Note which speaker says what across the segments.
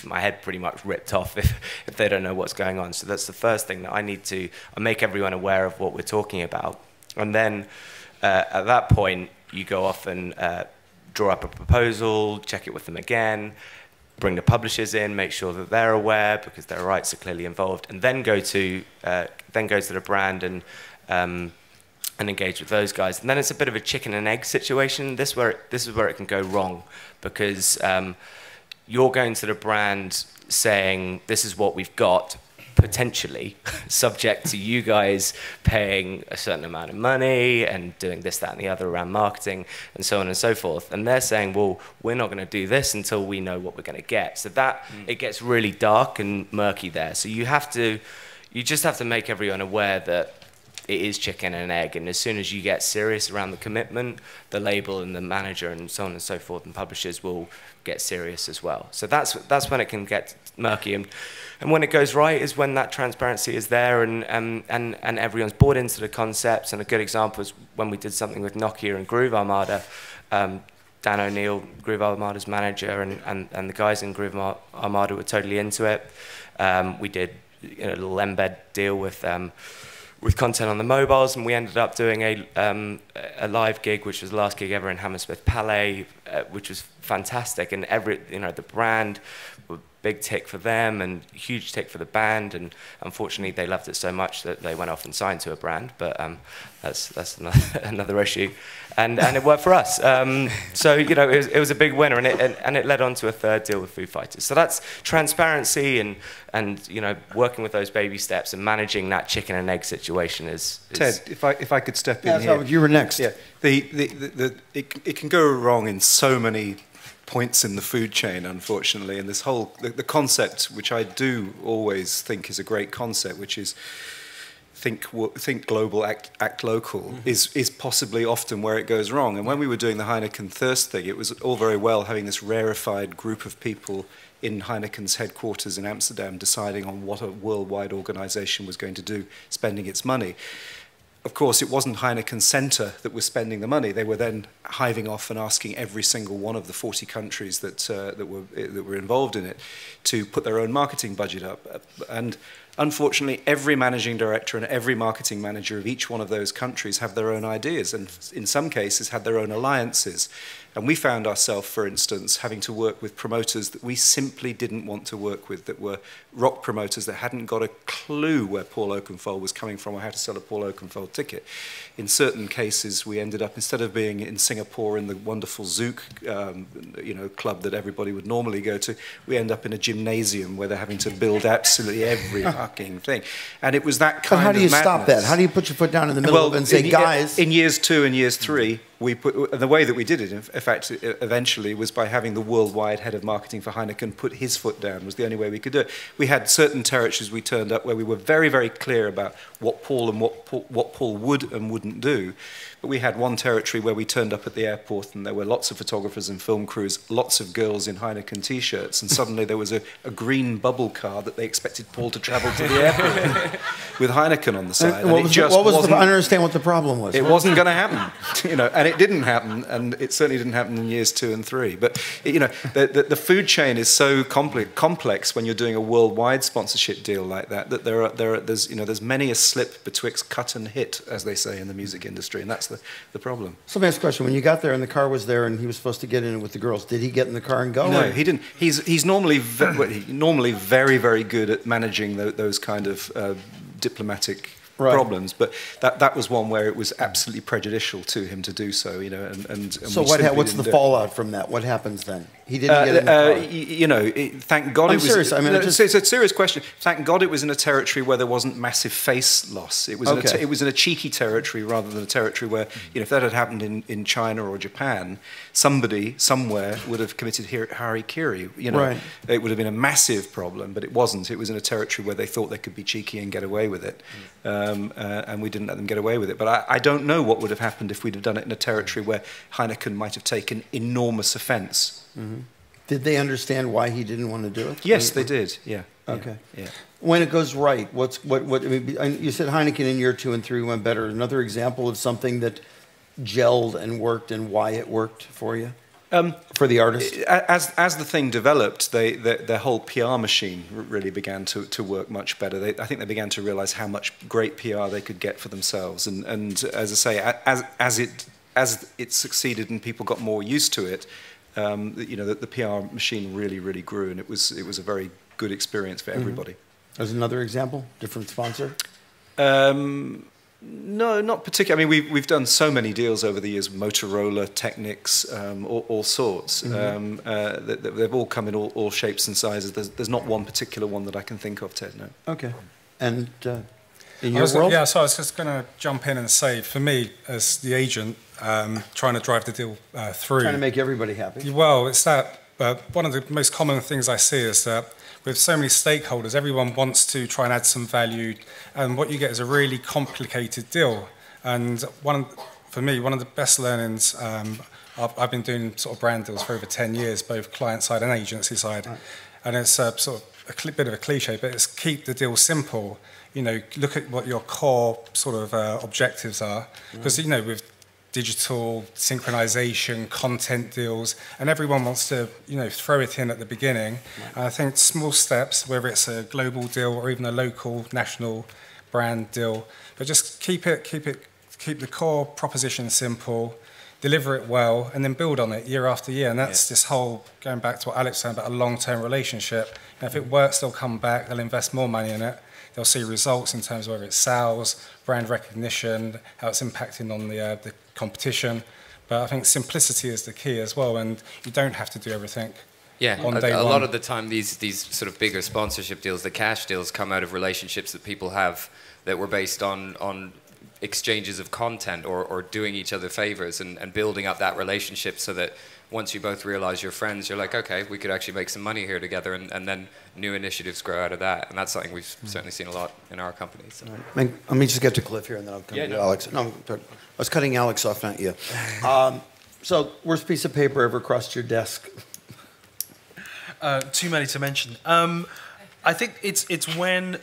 Speaker 1: my head pretty much ripped off if they don't know what's going on. So that's the first thing that I make everyone aware of what we're talking about. And then at that point, you go off and draw up a proposal, check it with them again, bring the publishers in, make sure that they're aware because their rights are clearly involved, and then go to the brand and engage with those guys. And then it's a bit of a chicken and egg situation. This is where it can go wrong, because you're going to the brand saying, this is what we've got, potentially, subject to you guys paying a certain amount of money and doing this, that, and the other around marketing and so on and so forth. And they're saying, well, we're not going to do this until we know what we're going to get. So that, it gets really dark and murky there. So you just have to make everyone aware that it is chicken and egg, and as soon as you get serious around the commitment, the label and the manager and so on and so forth and publishers will get serious as well. So that's when it can get murky, and when it goes right is when that transparency is there and everyone's bought into the concepts. And a good example is when we did something with Nokia and Groove Armada. Dan O'Neill, Groove Armada's manager, and the guys in Groove Armada were totally into it. We did a little embed deal with content on the mobiles, and we ended up doing a live gig, which was the last gig ever in Hammersmith Palais, which was fantastic. And the brand, big tick for them and huge tick for the band. And unfortunately, they loved it so much that they went off and signed to a brand. But that's another issue. And it worked for us. So it was a big winner, and it led on to a third deal with Foo Fighters. So that's transparency and working with those baby steps and managing that chicken and egg situation is
Speaker 2: Ted, if I could step in here.
Speaker 3: You were next.
Speaker 2: Yeah, it can go wrong in so many points in the food chain, unfortunately, and this whole the concept, which I do always think is a great concept, which is think global, act local, is possibly often where it goes wrong. And when we were doing the Heineken Thirst thing, it was all very well having this rarefied group of people in Heineken's headquarters in Amsterdam deciding on what a worldwide organization was going to do, spending its money. Of course, it wasn't Heineken Centre that was spending the money. They were then hiving off and asking every single one of the 40 countries that were involved in it to put their own marketing budget up. And unfortunately, every managing director and every marketing manager of each one of those countries have their own ideas, and in some cases had their own alliances. And we found ourselves, for instance, having to work with promoters that we simply didn't want to work with, that were rock promoters that hadn't got a clue where Paul Oakenfold was coming from or how to sell a Paul Oakenfold ticket. In certain cases, we ended up, instead of being in Singapore in the wonderful Zouk club that everybody would normally go to, we end up in a gymnasium where they're having to build absolutely every fucking thing. And it was that kind of madness.
Speaker 3: But how do you stop that? How do you put your foot down in the middle of it and say, guys...
Speaker 2: In years 2 and years 3, the way that we did it, in fact, eventually, was by having the worldwide head of marketing for Heineken put his foot down. Was the only way we could do it. We had certain territories we turned up where we were very, very clear about what Paul would and wouldn't do. But we had one territory where we turned up at the airport and there were lots of photographers and film crews, lots of girls in Heineken T-shirts, and suddenly there was a green bubble car that they expected Paul to travel to the airport with Heineken on the side.
Speaker 3: I don't understand what the problem was.
Speaker 2: It wasn't going to happen, and it didn't happen, and it certainly didn't happen in years 2 and 3. But the food chain is so complex when you're doing a worldwide sponsorship deal like that there's many a slip betwixt cut and hit, as they say in the music industry, and that's the problem.
Speaker 3: So let me ask a question. When you got there and the car was there and he was supposed to get in it with the girls, did he get in the car and go?
Speaker 2: No, he didn't. He's normally very, very good at managing those kind of diplomatic problems, but that was one where it was absolutely prejudicial to him to do so. And
Speaker 3: so what's the fallout from that? What happens then? He didn't get in the car.
Speaker 2: Thank God
Speaker 3: I'm serious.
Speaker 2: It's a serious question. Thank God it was in a territory where there wasn't massive face loss. It was it was in a cheeky territory rather than a territory where if that had happened in China or Japan, somebody somewhere would have committed harikiri. It would have been a massive problem, but it wasn't. It was in a territory where they thought they could be cheeky and get away with it, and we didn't let them get away with it. But I don't know what would have happened if we'd have done it in a territory where Heineken might have taken enormous offence.
Speaker 3: Mm-hmm. Did they understand why he didn't want to do it?
Speaker 2: Yes, they did. Yeah.
Speaker 3: Okay.
Speaker 2: Yeah.
Speaker 3: When it goes right, what? I mean, you said Heineken in year 2 and 3 went better. Another example of something that gelled and worked and why it worked for you? for the artist?
Speaker 2: As the thing developed, their whole PR machine really began to work much better. I think they began to realize how much great PR they could get for themselves. And as I say, as it succeeded and people got more used to it, the PR machine really grew, and it was a very good experience for everybody.
Speaker 3: There's another example, different sponsor?
Speaker 2: No, not particularly. I mean, we've done so many deals over the years, Motorola, Technics, all sorts. They've all come in all shapes and sizes. There's not one particular one that I can think of, Ted, no.
Speaker 3: Okay. And in your world?
Speaker 4: Yeah, so I was just going to jump in and say, for me, as the agent, trying to drive the deal through.
Speaker 3: Trying to make everybody happy.
Speaker 4: Well, it's that. One of the most common things I see is that with so many stakeholders, everyone wants to try and add some value, and what you get is a really complicated deal. And for me, one of the best learnings, I've been doing sort of brand deals for over 10 years, both client side and agency side, and it's sort of a bit of a cliche, but it's keep the deal simple. Look at what your core sort of objectives are, because with digital synchronization, content deals, and everyone wants to, throw it in at the beginning. And I think small steps, whether it's a global deal or even a local, national brand deal, but just keep the core proposition simple, deliver it well, and then build on it year after year. And that's this whole, going back to what Alex said about a long-term relationship. And if it works, they'll come back, they'll invest more money in it. They'll see results in terms of whether it's sales, brand recognition, how it's impacting on the competition. But I think simplicity is the key as well, and you don't have to do everything.
Speaker 5: Yeah, a lot of the time these sort of bigger sponsorship deals, the cash deals, come out of relationships that people have that were based on exchanges of content or doing each other favors and building up that relationship so that once you both realize you're friends, you're like, okay, we could actually make some money here together, and then new initiatives grow out of that. And that's something we've certainly seen a lot in our company. So.
Speaker 3: Right. Let me just get to Cliff here, and then I'll come to Alex. No, I was cutting Alex off, not you. So, worst piece of paper ever crossed your desk?
Speaker 6: Too many to mention. I think it's when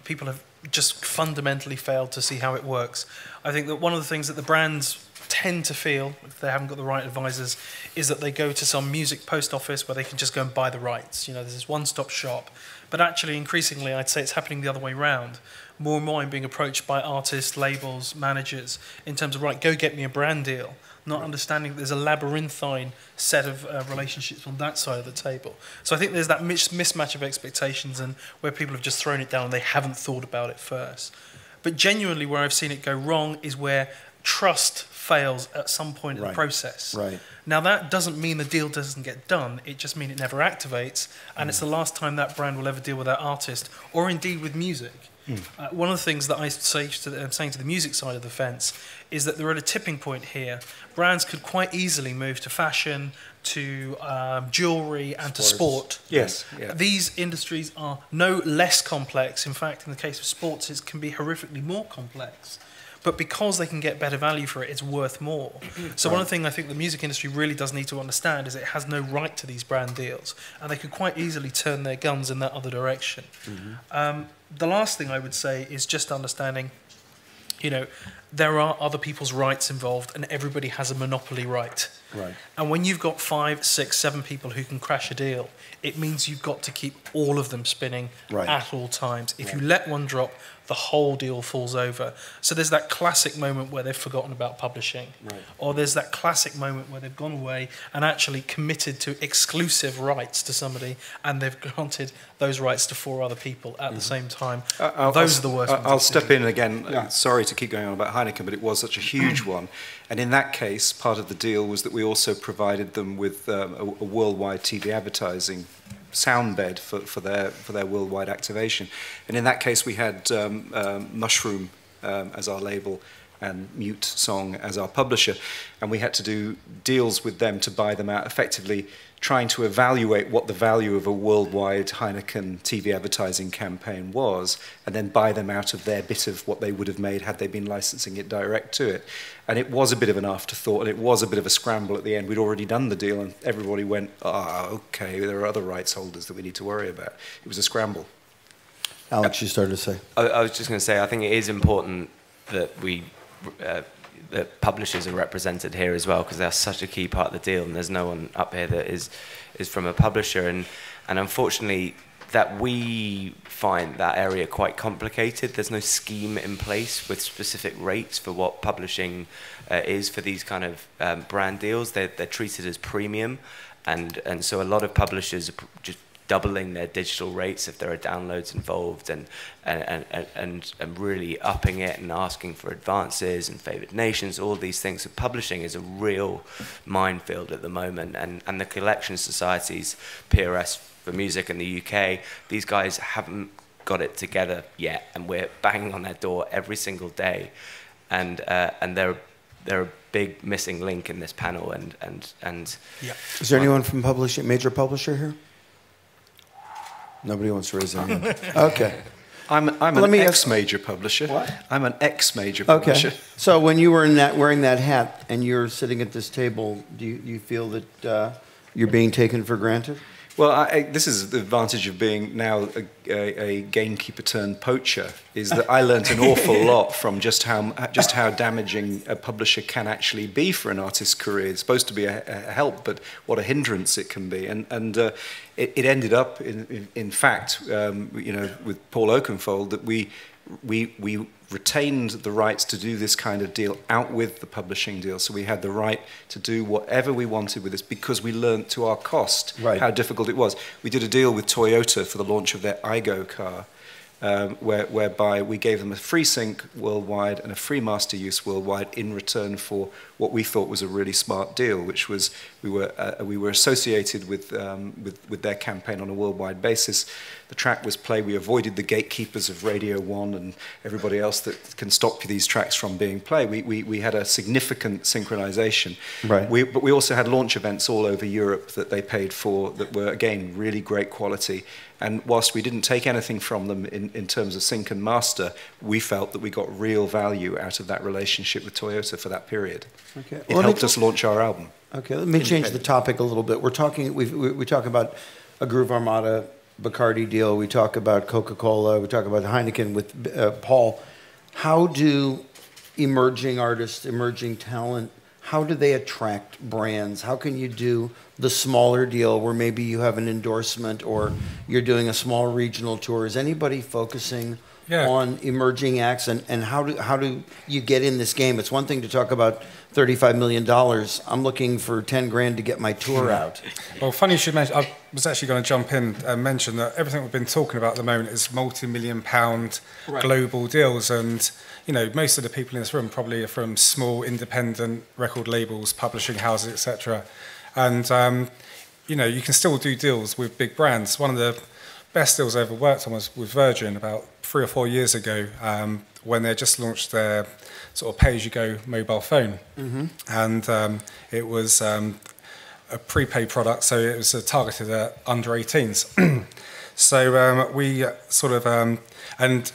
Speaker 6: people have just fundamentally failed to see how it works. I think that one of the things that the brands tend to feel, if they haven't got the right advisors, is that they go to some music post office where they can just go and buy the rights. There's this one-stop shop. But actually, increasingly, I'd say it's happening the other way around. More and more I'm being approached by artists, labels, managers, in terms of, right, go get me a brand deal, not understanding that there's a labyrinthine set of relationships on that side of the table. So I think there's that mismatch of expectations and where people have just thrown it down and they haven't thought about it first. But genuinely, where I've seen it go wrong is where trust fails at some point in the process.
Speaker 3: Right.
Speaker 6: Now, that doesn't mean the deal doesn't get done. It just means it never activates, and it's the last time that brand will ever deal with that artist, or indeed with music. One of the things that I'm saying to the music side of the fence is that they're at a tipping point here. Brands could quite easily move to fashion, to jewelry, and to sport.
Speaker 2: Yes. Yeah.
Speaker 6: These industries are no less complex. In fact, in the case of sports, it can be horrifically more complex. But because they can get better value for it, it's worth more. So one of the things I think the music industry really does need to understand is it has no right to these brand deals, and they could quite easily turn their guns in that other direction. The last thing I would say is just understanding, there are other people's rights involved, and everybody has a monopoly right.
Speaker 3: Right.
Speaker 6: And when you've got 5, 6, 7 people who can crash a deal, it means you've got to keep all of them spinning at all times. If you let one drop, the whole deal falls over. So there's that classic moment where they've forgotten about publishing. Or there's that classic moment where they've gone away and actually committed to exclusive rights to somebody, and they've granted those rights to 4 other people at the same time. Those are the worst ones.
Speaker 2: I'll step in again. Sorry to keep going on about Heineken, but it was such a huge one. And in that case, part of the deal was that we also provided them with a worldwide TV advertising sound bed for their worldwide activation. And in that case, we had Mushroom as our label and Mute Song as our publisher. And we had to do deals with them to buy them out, effectively trying to evaluate what the value of a worldwide Heineken TV advertising campaign was, and then buy them out of their bit of what they would have made had they been licensing it direct to it. And it was a bit of an afterthought, and it was a bit of a scramble at the end. We'd already done the deal, and everybody went, okay, there are other rights holders that we need to worry about. It was a scramble.
Speaker 3: Alex, you started to say.
Speaker 1: I was just going to say, I think it is important that we that publishers are represented here as well, because they're such a key part of the deal, and there's no one up here that is from a publisher, and unfortunately that we find that area quite complicated. There's no scheme in place with specific rates for what publishing is for these kind of brand deals. They're treated as premium, and so a lot of publishers are just doubling their digital rates if there are downloads involved, and really upping it and asking for advances and favored nations, all these things. So publishing is a real minefield at the moment, and the collection societies, PRS for music in the UK, these guys haven't got it together yet, and we're banging on their door every single day, and they're a big missing link in this panel, and
Speaker 6: yeah.
Speaker 3: Is there anyone from major publisher here? Nobody wants to raise their hand. Okay.
Speaker 2: I'm an ex-major publisher.
Speaker 3: What?
Speaker 2: I'm an ex-major publisher.
Speaker 3: Okay. So when you were wearing that hat and you're sitting at this table, do you feel that you're being taken for granted?
Speaker 2: Well, this is the advantage of being now a gamekeeper turned poacher, is that I learnt an awful lot from just how damaging a publisher can actually be for an artist's career. It's supposed to be a help, but what a hindrance it can be. And it ended up, in fact, with Paul Oakenfold, that we retained the rights to do this kind of deal out with the publishing deal. So we had the right to do whatever we wanted with this, because we learnt to our cost how difficult it was. We did a deal with Toyota for the launch of their Aygo car, whereby we gave them a free sync worldwide and a free master use worldwide in return for what we thought was a really smart deal, which was we were associated with their campaign on a worldwide basis. The track was played. We avoided the gatekeepers of Radio 1 and everybody else that can stop these tracks from being played. We had a significant synchronization.
Speaker 3: Right.
Speaker 2: But we also had launch events all over Europe that they paid for that were, again, really great quality. And whilst we didn't take anything from them in terms of sync and master, we felt that we got real value out of that relationship with Toyota for that period.
Speaker 3: Okay.
Speaker 2: It helped us launch our album.
Speaker 3: Okay, let me change the topic a little bit. We talk about a Groove Armada Bacardi deal. We talk about Coca-Cola. We talk about Heineken with Paul. How do emerging artists, emerging talent, how do they attract brands? How can you do the smaller deal where maybe you have an endorsement or you're doing a small regional tour? Is anybody focusing on emerging acts, and how do you get in this game? It's one thing to talk about $35 million. I'm looking for 10 grand to get my tour out.
Speaker 4: Well, funny you should mention, I was actually going to jump in and mention that everything we've been talking about at the moment is multi-million-pound global deals, and most of the people in this room probably are from small independent record labels, publishing houses, etc. And you can still do deals with big brands. One of the best deals I ever worked on was with Virgin about 3 or 4 years ago, when they just launched their sort of pay-as-you-go mobile phone. Mm-hmm. And it was a prepaid product, so it was targeted at under 18s. So we sort of, and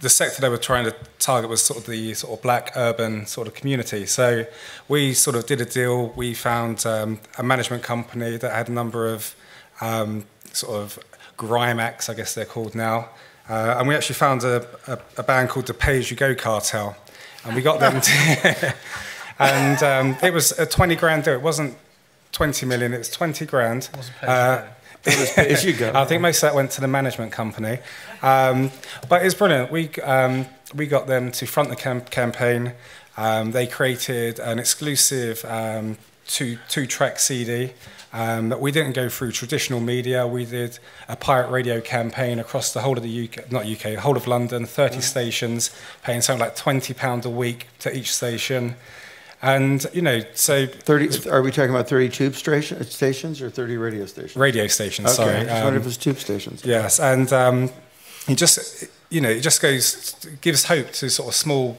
Speaker 4: the sector they were trying to target was sort of the sort of black urban sort of community. So we sort of did a deal. We found a management company that had a number of sort of grime acts, I guess they're called now. And we actually found a band called the Pay-As-You-Go Cartel. And we got them to... and it was a 20 grand deal. It wasn't 20 million, it was 20 grand. It wasn't Pay-As-You-Go. I think most of that went to the management company. But it's brilliant. We got them to front the campaign. They created an exclusive two-track CD. We didn't go through traditional media. We did a pirate radio campaign across the whole of the UK, not UK, the whole of London, 30 stations, paying something like £20 a week to each station. And, so...
Speaker 3: 30, are we talking about 30 tube stations or 30 radio stations?
Speaker 4: Radio stations, sorry.
Speaker 3: Okay, I wonder if it's tube stations.
Speaker 4: Yes, and it just gives hope to sort of small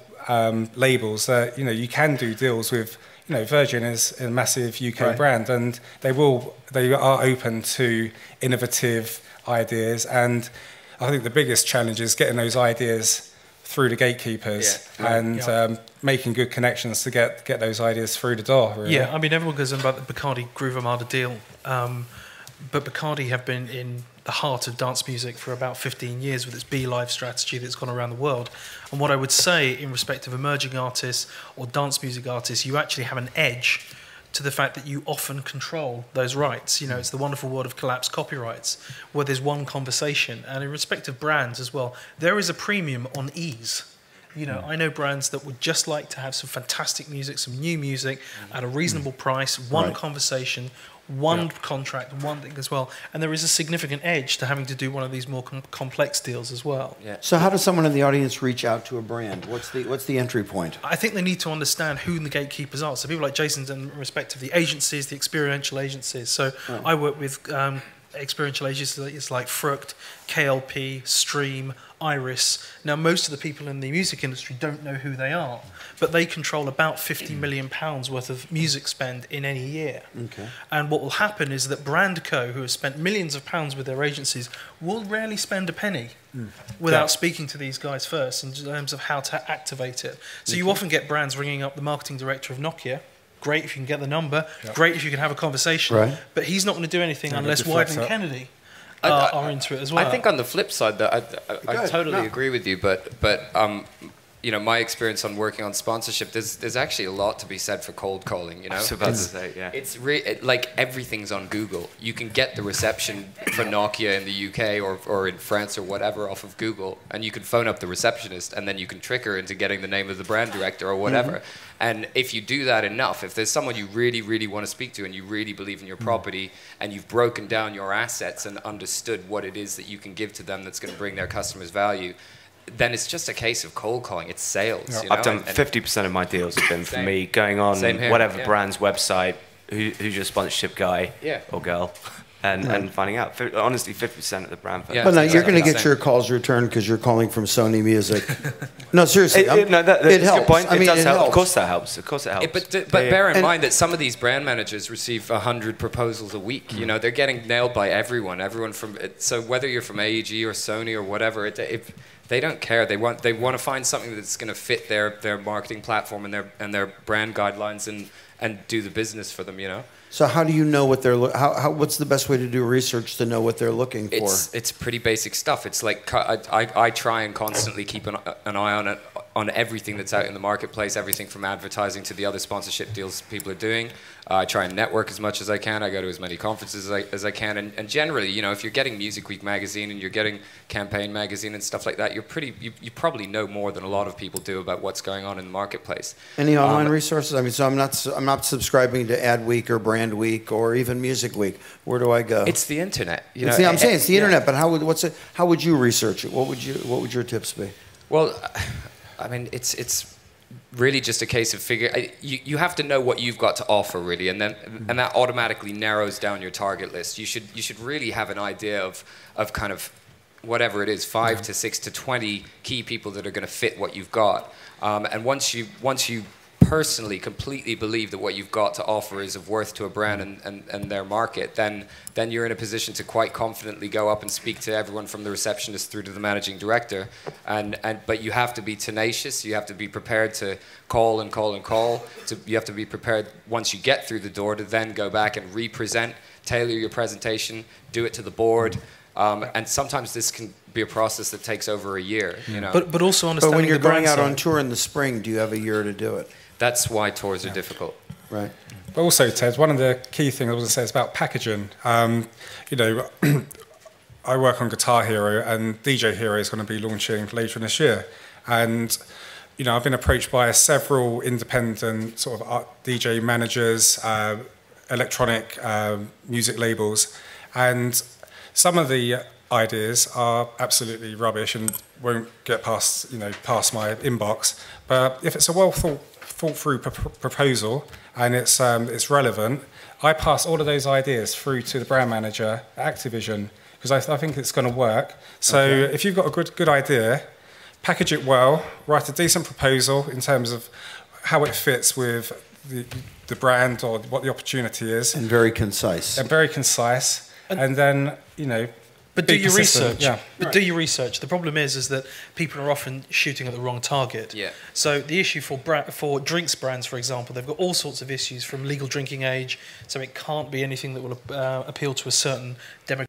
Speaker 4: labels that, you can do deals with... Virgin is a massive UK brand, and they are open to innovative ideas. And I think the biggest challenge is getting those ideas through the gatekeepers and making good connections to get those ideas through the door. Really.
Speaker 6: Yeah, I mean, everyone goes on about the Bacardi Groove Armada deal, but Bacardi have been in the heart of dance music for about 15 years with its Be Live strategy that's gone around the world. And what I would say in respect of emerging artists or dance music artists, you actually have an edge to the fact that you often control those rights. You know, it's the wonderful world of collapsed copyrights, where there's one conversation. And in respect of brands as well, there is a premium on ease. You know, I know brands that would just like to have some fantastic music, some new music at a reasonable price, one conversation, one contract, one thing as well. And there is a significant edge to having to do one of these more complex deals as well.
Speaker 5: Yeah.
Speaker 3: So how does someone in the audience reach out to a brand? What's the entry point?
Speaker 6: I think they need to understand who the gatekeepers are. So people like Jason's in respect of the agencies, the experiential agencies. So I work with experiential agencies like Fruct, KLP, Stream, Iris. Now, most of the people in the music industry don't know who they are, but they control about £50 million worth of music spend in any year. Okay. And what will happen is that Brandco, who has spent millions of pounds with their agencies, will rarely spend a penny without speaking to these guys first in terms of how to activate it. So you often get brands ringing up the marketing director of Nokia. Great if you can get the number. Great if you can have a conversation. Right. But he's not going to do anything unless Wieden and Kennedy are into it as well.
Speaker 5: I think on the flip side, though, I totally agree with you. But you know, my experience on working on sponsorship, there's actually a lot to be said for cold calling. You know,
Speaker 1: I was about to say, yeah.
Speaker 5: It's like everything's on Google. You can get the reception for Nokia in the UK or in France or whatever off of Google, and you can phone up the receptionist, and then you can trick her into getting the name of the brand director or whatever. And if you do that enough, if there's someone you really, really want to speak to and you really believe in your property and you've broken down your assets and understood what it is that you can give to them that's going to bring their customers value, then it's just a case of cold calling. It's sales. You know?
Speaker 1: I've done 50% of my deals have been for me going on whatever brand's website, who's your sponsorship guy or girl, and finding out. Honestly, 50% of the brand.
Speaker 3: But now you're going to get your calls returned because you're calling from Sony Music. No, seriously,
Speaker 1: that's
Speaker 3: it helps.
Speaker 1: A good point.
Speaker 3: I mean,
Speaker 1: it does help.
Speaker 3: helps.
Speaker 1: Of course that helps. Of course it helps.
Speaker 5: But bear in mind that some of these brand managers receive 100 proposals a week. You know, they're getting nailed by everyone. Everyone from so whether you're from AEG or Sony or whatever, if they don't care. They want to find something that's going to fit their marketing platform and their brand guidelines and do the business for them. You know.
Speaker 3: So how do you know what they're what's the best way to do research to know what they're looking for?
Speaker 5: It's pretty basic stuff. It's like I try and constantly keep an eye on everything that's out in the marketplace, everything from advertising to the other sponsorship deals people are doing. I try and network as much as I can. I go to as many conferences as I can. And generally, you know, if you're getting Music Week magazine and you're getting Campaign magazine and stuff like that, you probably know more than a lot of people do about what's going on in the marketplace.
Speaker 3: Any online resources? I mean, so I'm not subscribing to Adweek or Brand Week or even Music Week. Where do I go?
Speaker 5: It's the internet. You
Speaker 3: know, I'm saying it's the internet. But how would you research it? What would your tips be?
Speaker 5: Well, I mean, it's really just a case of you have to know what you've got to offer, really, and that automatically narrows down your target list. You should really have an idea of kind of whatever it is, 5 to 6 to 20 key people that are going to fit what you've got. And once you personally completely believe that what you've got to offer is of worth to a brand and their market, then you're in a position to quite confidently go up and speak to everyone from the receptionist through to the managing director. But you have to be tenacious. You have to be prepared to call and call and call. You have to be prepared once you get through the door to then go back and represent, tailor your presentation, do it to the board. And sometimes this can be a process that takes over a year. You know.
Speaker 6: But also understanding.
Speaker 3: But when you're
Speaker 6: the
Speaker 3: going out
Speaker 6: brand
Speaker 3: on tour in the spring, do you have a year to do it?
Speaker 5: That's why tours are difficult.
Speaker 3: Right.
Speaker 4: But also, Ted, one of the key things I was going to say is about packaging. You know, I work on Guitar Hero, and DJ Hero is going to be launching later in this year. And, you know, I've been approached by several independent sort of DJ managers, electronic music labels, and some of the ideas are absolutely rubbish and won't get past my inbox. But if it's a well thought through proposal and it's relevant, I pass all of those ideas through to the brand manager at Activision because I think it's going to work. So if you've got a good idea, package it well, write a decent proposal in terms of how it fits with the brand or what the opportunity is.
Speaker 3: And very concise.
Speaker 4: And then, you know,
Speaker 6: but do your research. Yeah. But do your research. The problem is that people are often shooting at the wrong target.
Speaker 5: Yeah.
Speaker 6: So the issue for drinks brands, for example, they've got all sorts of issues from legal drinking age, so it can't be anything that will appeal to a certain demographic.